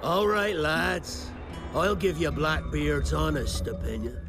All right, lads. I'll give you Blackbeard's honest opinion.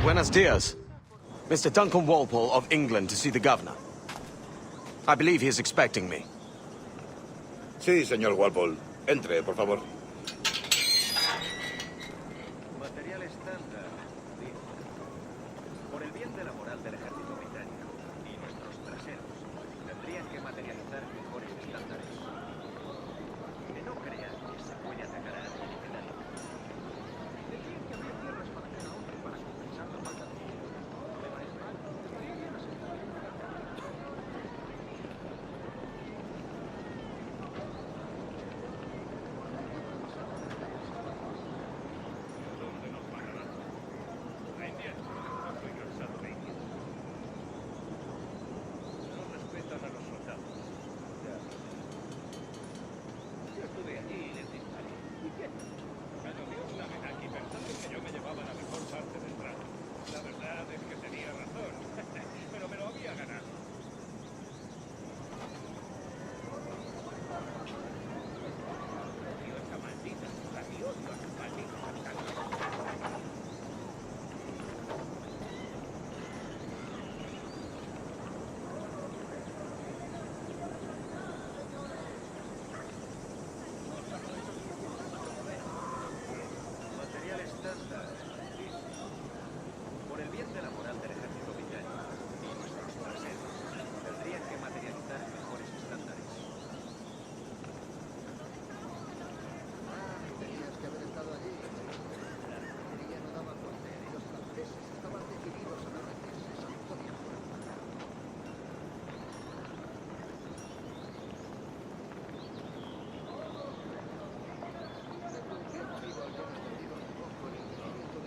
Buenos dias. Mr. Duncan Walpole of England to see the governor. I believe he is expecting me. Sí, señor Walpole. Entre, por favor. Material estándar. Por el bien de la moral del ejército británico y nuestros traseros, tendrían que materializar mejores estándares. Que no crean que se puede atacar a alguien y quedarlo. Tendrían que abrir tierras para cada hombre para compensar la falta de dinero. El problema es real. Material estándar. Por el bien de la moral del ejército británico y nuestros traseros, tendrían que materializar mejores estándares. Tenías que haber estado allí. La artillería no daba fuerte. Los franceses estaban decididos a no rendirse. Solo podían jugar. De Turquía hemos ido al que hemos perdido un poco el entendimiento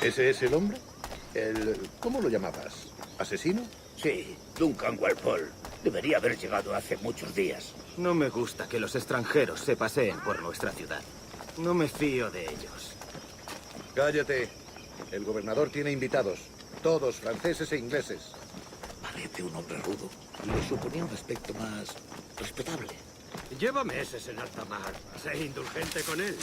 ¿Ese es el hombre? ¿Cómo lo llamabas? ¿Asesino? Sí, Duncan Walpole. Debería haber llegado hace muchos días. No me gusta que los extranjeros se paseen por nuestra ciudad. No me fío de ellos. Cállate. El gobernador tiene invitados. Todos franceses e ingleses. Parece un hombre rudo. Le suponía un aspecto más respetable. Lleva meses en alta mar. Sé indulgente con él.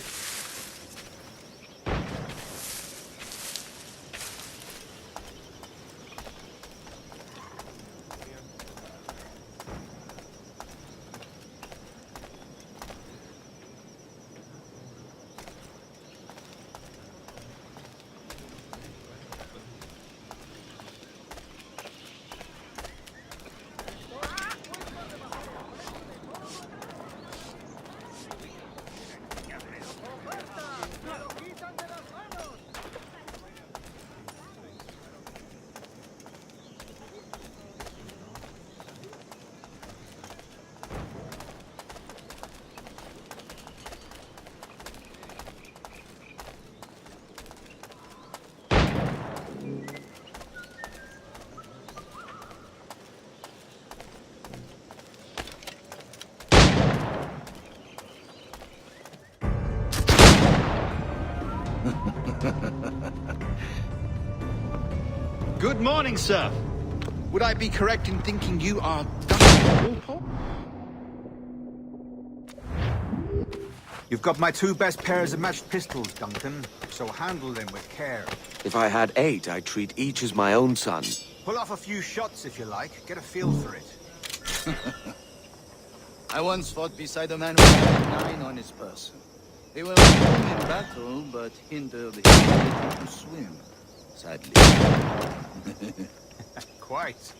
Good morning, sir. Would I be correct in thinking you are Duncan Walpole? You've got my 2 best pairs of matched pistols, Duncan, so handle them with care. If I had 8, I'd treat each as my own son. Pull off a few shots if you like. Get a feel for it. I once fought beside a man who had 9 on his person. They were strong in battle, but hindered his ability to swim. Sadly. Quite.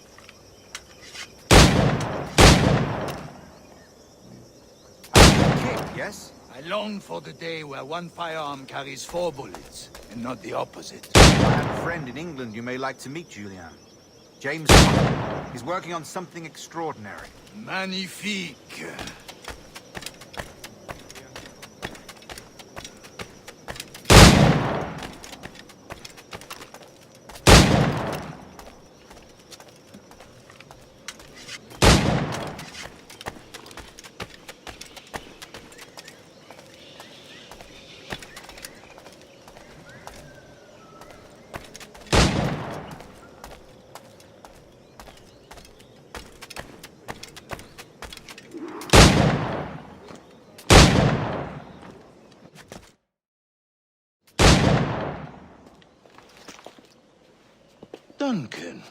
Kick, yes? I long for the day where one firearm carries 4 bullets, and not the opposite. I have a friend in England you may like to meet, Julian. James Hunt. He's working on something extraordinary. Magnifique. Duncan,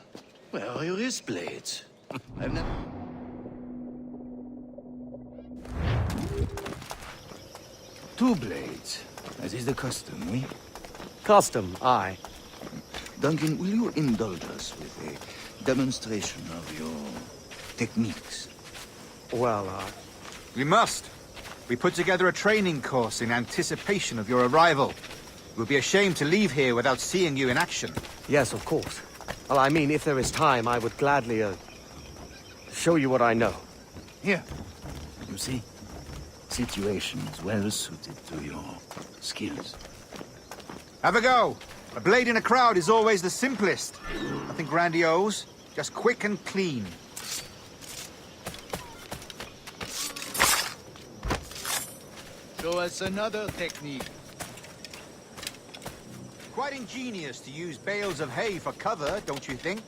where are your wrist blades? I've never... Two blades, as is the custom, we? Custom, aye. Duncan, will you indulge us with a demonstration of your techniques? Well, We must. We put together a training course in anticipation of your arrival. It would be a shame to leave here without seeing you in action. yes, of course. Well, I mean, if there is time, I would gladly, show you what I know. Here. You see? Situations well suited to your skills. Have a go. A blade in a crowd is always the simplest. Nothing grandiose, just quick and clean. Show us another technique. Quite ingenious to use bales of hay for cover, don't you think?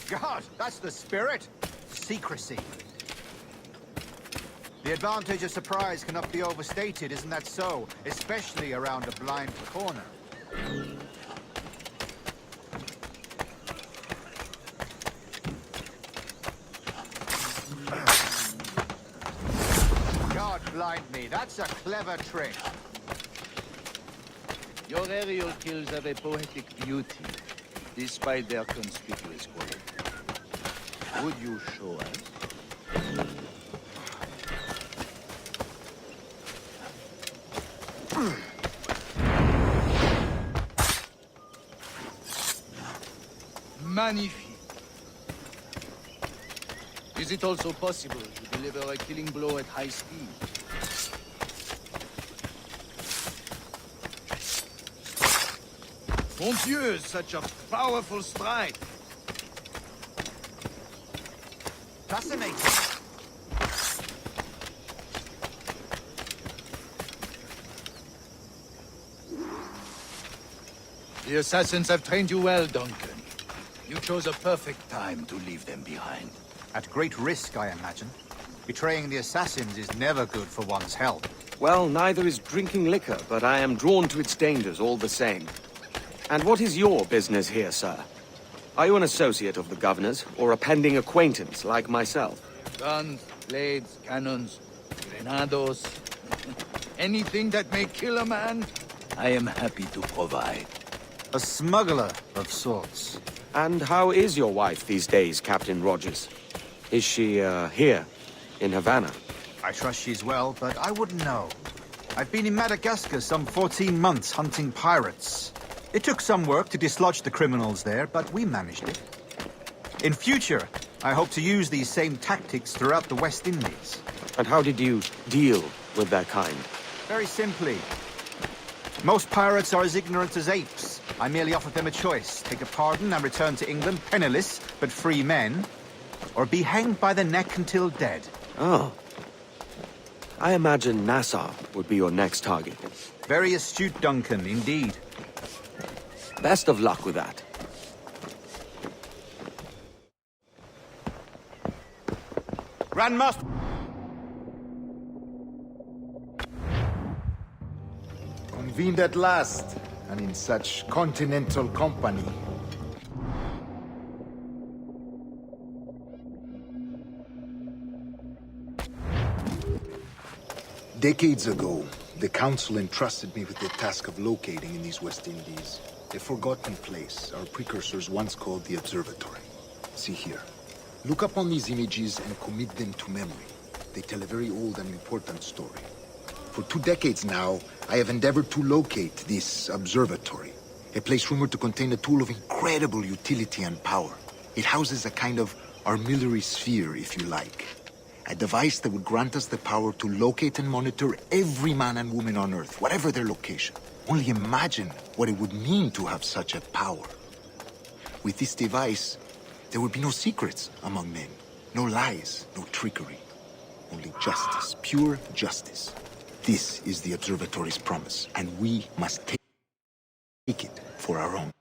God, that's the spirit. Secrecy. The advantage of surprise cannot be overstated, isn't that so? Especially around a blind corner. God blind me, that's a clever trick. Your aerial kills have a poetic beauty, despite their conspicuous quality. Would you show us? Magnifique. Is it also possible to deliver a killing blow at high speed? Mon Dieu, such a powerful strike! Fascinating. The assassins have trained you well, Duncan. You chose a perfect time to leave them behind. At great risk, I imagine. Betraying the assassins is never good for one's health. Well, neither is drinking liquor, but I am drawn to its dangers all the same. And what is your business here, sir? Are you an associate of the governor's, or a pending acquaintance like myself? Guns, blades, cannons, grenados. Anything that may kill a man, I am happy to provide. A smuggler of sorts. And how is your wife these days, Captain Rogers? Is she, here, in Havana? I trust she's well, but I wouldn't know. I've been in Madagascar some 14 months hunting pirates. It took some work to dislodge the criminals there, but we managed it. In future, I hope to use these same tactics throughout the West Indies. And how did you deal with their kind? Very simply. Most pirates are as ignorant as apes. I merely offered them a choice. Take a pardon and return to England penniless, but free men. Or be hanged by the neck until dead. Oh. I imagine Nassau would be your next target. Very astute, Duncan, indeed. Best of luck with that. Grandmaster! Convened at last, and in such continental company. Decades ago, the Council entrusted me with the task of locating in these West Indies a forgotten place our precursors once called the Observatory. See here. Look upon these images and commit them to memory. They tell a very old and important story. For 2 decades now, I have endeavored to locate this observatory, a place rumored to contain a tool of incredible utility and power. It houses a kind of armillary sphere, if you like. A device that would grant us the power to locate and monitor every man and woman on Earth, whatever their location. Only imagine what it would mean to have such a power. With this device, there would be no secrets among men, no lies, no trickery. Only justice, pure justice. This is the Observatory's promise, and we must take it for our own.